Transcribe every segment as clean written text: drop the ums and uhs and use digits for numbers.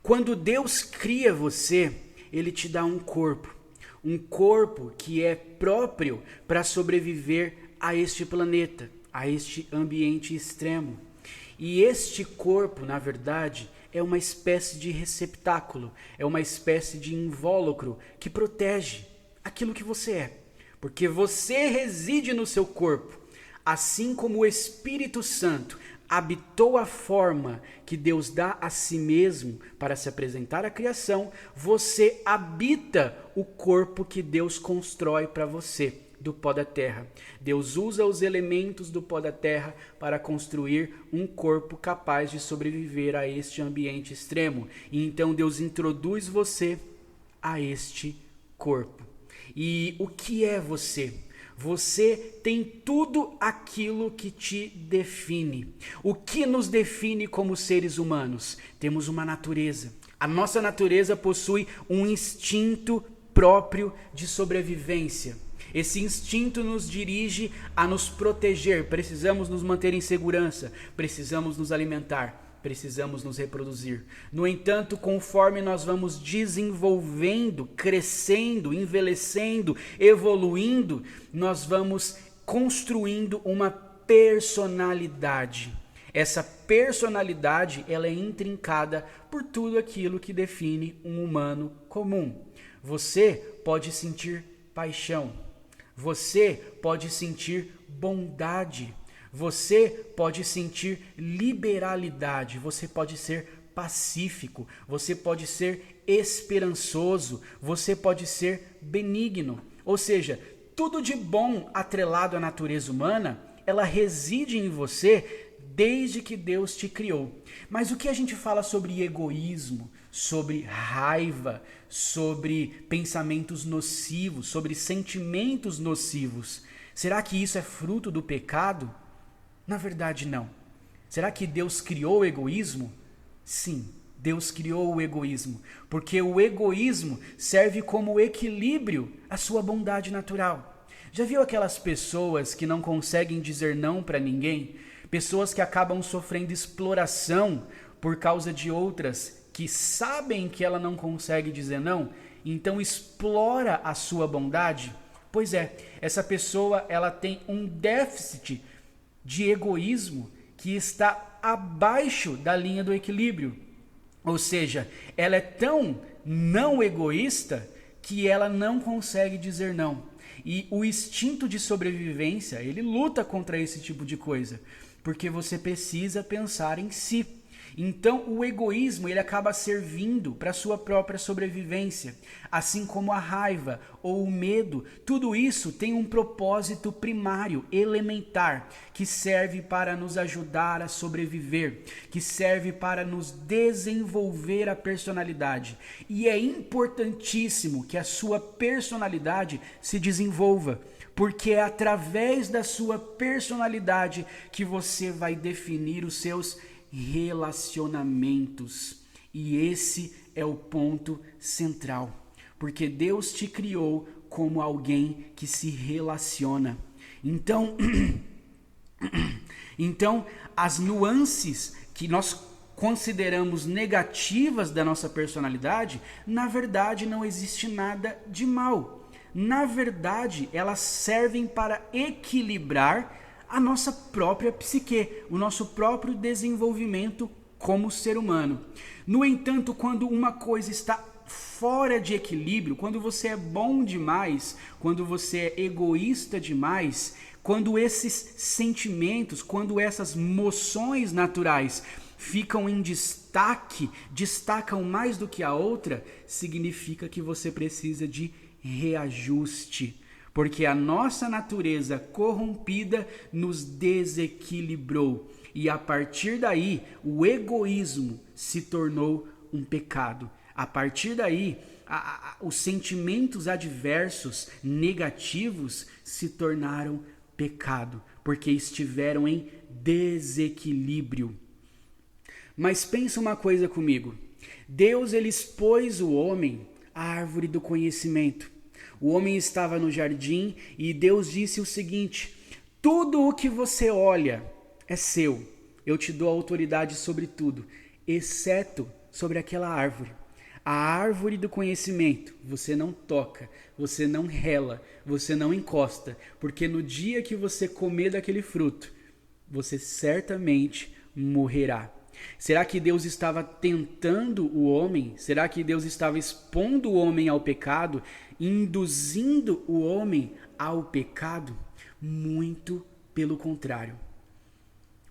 Quando Deus cria você, Ele te dá um corpo que é próprio para sobreviver a este planeta, a este ambiente extremo. E este corpo, na verdade, é uma espécie de receptáculo, é uma espécie de invólucro que protege aquilo que você é. Porque você reside no seu corpo, assim como o Espírito Santo habitou a forma que Deus dá a si mesmo para se apresentar à criação, você habita o corpo que Deus constrói para você, do pó da terra. Deus usa os elementos do pó da terra para construir um corpo capaz de sobreviver a este ambiente extremo. E então Deus introduz você a este corpo. E o que é você? Você tem tudo aquilo que te define. O que nos define como seres humanos? Temos uma natureza. A nossa natureza possui um instinto próprio de sobrevivência. Esse instinto nos dirige a nos proteger. Precisamos nos manter em segurança. Precisamos nos alimentar. Precisamos nos reproduzir. No entanto, conforme nós vamos desenvolvendo, crescendo, envelhecendo, evoluindo, nós vamos construindo uma personalidade. Essa personalidade, ela é intrincada por tudo aquilo que define um humano comum. Você pode sentir paixão. Você pode sentir bondade. Você pode sentir liberalidade, você pode ser pacífico, você pode ser esperançoso, você pode ser benigno. Ou seja, tudo de bom atrelado à natureza humana, ela reside em você desde que Deus te criou. Mas o que a gente fala sobre egoísmo, sobre raiva, sobre pensamentos nocivos, sobre sentimentos nocivos? Será que isso é fruto do pecado? Na verdade, não. Será que Deus criou o egoísmo? Sim, Deus criou o egoísmo, porque o egoísmo serve como equilíbrio à sua bondade natural. Já viu aquelas pessoas que não conseguem dizer não para ninguém? Pessoas que acabam sofrendo exploração por causa de outras que sabem que ela não consegue dizer não, então explora a sua bondade? Pois é, essa pessoa ela tem um déficit de egoísmo que está abaixo da linha do equilíbrio. Ou seja, ela é tão não egoísta que ela não consegue dizer não. E o instinto de sobrevivência, ele luta contra esse tipo de coisa, porque você precisa pensar em si. Então o egoísmo ele acaba servindo para a sua própria sobrevivência, assim como a raiva ou o medo. Tudo isso tem um propósito primário, elementar, que serve para nos ajudar a sobreviver, que serve para nos desenvolver a personalidade. E é importantíssimo que a sua personalidade se desenvolva, porque é através da sua personalidade que você vai definir os seus relacionamentos. E esse é o ponto central, porque Deus te criou como alguém que se relaciona. Então, as nuances que nós consideramos negativas da nossa personalidade, na verdade não existe nada de mal. Na verdade, elas servem para equilibrar a nossa própria psique, o nosso próprio desenvolvimento como ser humano. No entanto, quando uma coisa está fora de equilíbrio, quando você é bom demais, quando você é egoísta demais, quando esses sentimentos, quando essas moções naturais ficam em destaque, destacam mais do que a outra, significa que você precisa de reajuste. Porque a nossa natureza corrompida nos desequilibrou. E a partir daí, o egoísmo se tornou um pecado. A partir daí, os sentimentos adversos, negativos, se tornaram pecado. Porque estiveram em desequilíbrio. Mas pensa uma coisa comigo. Deus ele expôs o homem à árvore do conhecimento. O homem estava no jardim e Deus disse o seguinte: tudo o que você olha é seu. Eu te dou autoridade sobre tudo, exceto sobre aquela árvore. A árvore do conhecimento, você não toca, você não rela, você não encosta, porque no dia que você comer daquele fruto, você certamente morrerá. Será que Deus estava tentando o homem? Será que Deus estava expondo o homem ao pecado, induzindo o homem ao pecado? Muito pelo contrário.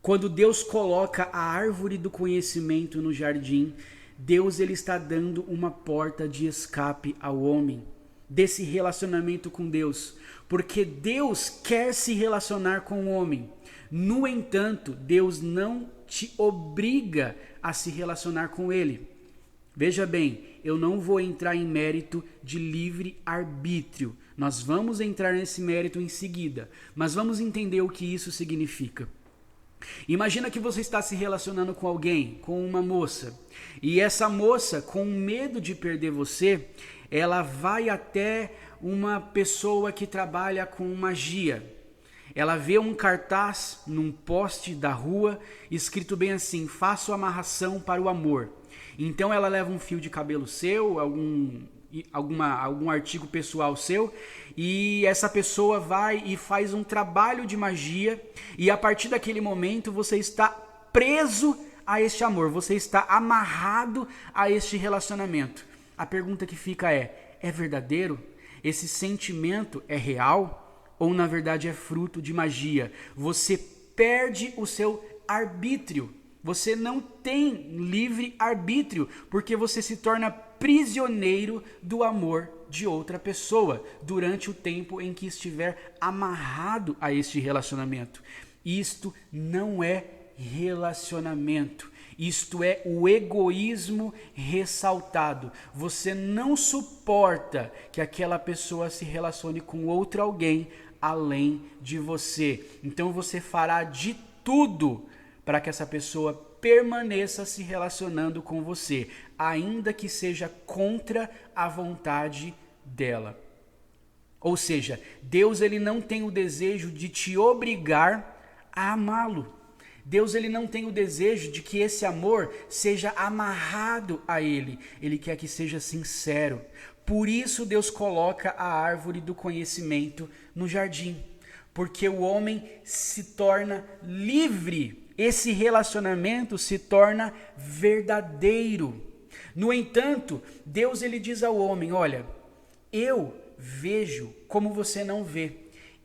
Quando Deus coloca a árvore do conhecimento no jardim, Deus ele está dando uma porta de escape ao homem desse relacionamento com Deus, porque Deus quer se relacionar com o homem. No entanto, Deus não te obriga a se relacionar com ele. Veja bem, eu não vou entrar em mérito de livre arbítrio. Nós vamos entrar nesse mérito em seguida, mas vamos entender o que isso significa. Imagina que você está se relacionando com alguém, com uma moça, e essa moça, com medo de perder você, ela vai até uma pessoa que trabalha com magia. Ela vê um cartaz num poste da rua, escrito bem assim: faço amarração para o amor. Então ela leva um fio de cabelo seu, algum artigo pessoal seu, e essa pessoa vai e faz um trabalho de magia, e a partir daquele momento você está preso a este amor, você está amarrado a este relacionamento. A pergunta que fica é verdadeiro? Esse sentimento é real? Ou na verdade é fruto de magia? Você perde o seu arbítrio. Você não tem livre arbítrio, porque você se torna prisioneiro do amor de outra pessoa durante o tempo em que estiver amarrado a este relacionamento. Isto não é relacionamento. Isto é o egoísmo ressaltado. Você não suporta que aquela pessoa se relacione com outro alguém além de você. Então você fará de tudo para que essa pessoa permaneça se relacionando com você, ainda que seja contra a vontade dela. Ou seja, Deus ele não tem o desejo de te obrigar a amá-lo. Deus ele não tem o desejo de que esse amor seja amarrado a ele. Ele quer que seja sincero. Por isso Deus coloca a árvore do conhecimento no jardim, porque o homem se torna livre. Esse relacionamento se torna verdadeiro. No entanto, Deus ele diz ao homem: olha, eu vejo como você não vê.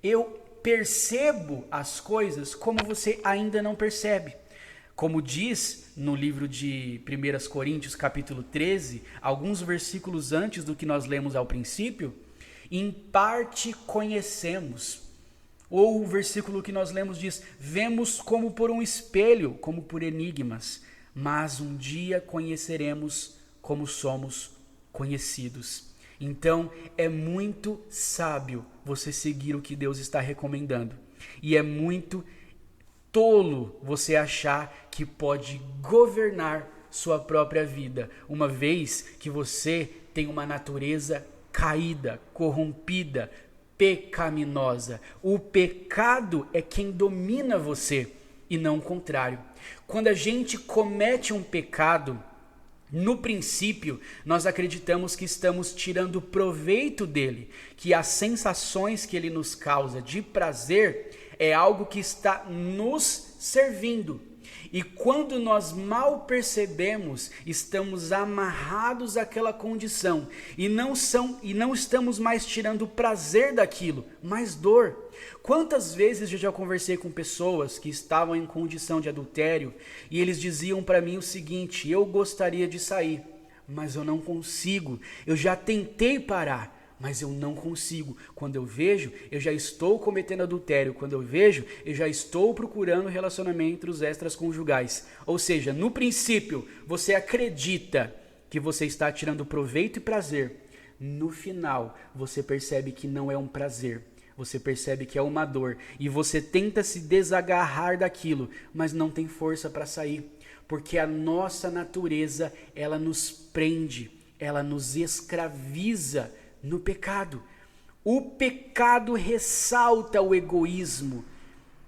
Eu percebo as coisas como você ainda não percebe. Como diz no livro de 1 Coríntios, capítulo 13, alguns versículos antes do que nós lemos ao princípio, em parte conhecemos. Ou o versículo que nós lemos diz: vemos como por um espelho, como por enigmas, mas um dia conheceremos como somos conhecidos. Então é muito sábio você seguir o que Deus está recomendando. E é muito tolo você achar que pode governar sua própria vida, uma vez que você tem uma natureza caída, corrompida, pecaminosa. O pecado é quem domina você e não o contrário. Quando a gente comete um pecado, no princípio, nós acreditamos que estamos tirando proveito dele, que as sensações que ele nos causa de prazer é algo que está nos servindo. E quando nós mal percebemos, estamos amarrados àquela condição e não estamos mais tirando prazer daquilo, mas dor. Quantas vezes eu já conversei com pessoas que estavam em condição de adultério e eles diziam para mim o seguinte: eu gostaria de sair, mas eu não consigo. Eu já tentei parar, mas eu não consigo. Quando eu vejo, eu já estou cometendo adultério. Quando eu vejo, eu já estou procurando relacionamentos extraconjugais. Ou seja, no princípio, você acredita que você está tirando proveito e prazer. No final, você percebe que não é um prazer. Você percebe que é uma dor. E você tenta se desagarrar daquilo, mas não tem força para sair. Porque a nossa natureza, ela nos prende, ela nos escraviza no pecado. O pecado ressalta o egoísmo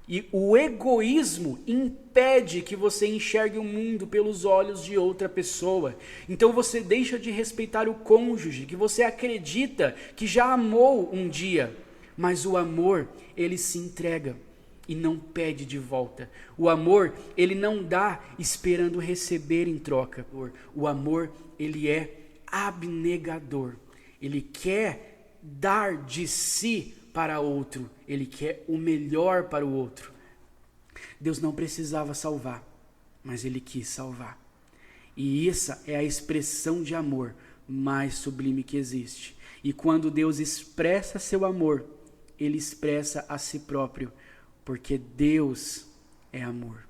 E o egoísmo impede que você enxergue o mundo pelos olhos de outra pessoa. Então você deixa de respeitar o cônjuge, que você acredita que já amou um dia. Mas o amor, ele se entrega e não pede de volta. O amor, ele não dá esperando receber em troca. O amor, ele é abnegador. Ele quer dar de si para outro, ele quer o melhor para o outro. Deus não precisava salvar, mas ele quis salvar. E essa é a expressão de amor mais sublime que existe. E quando Deus expressa seu amor, ele expressa a si próprio, porque Deus é amor.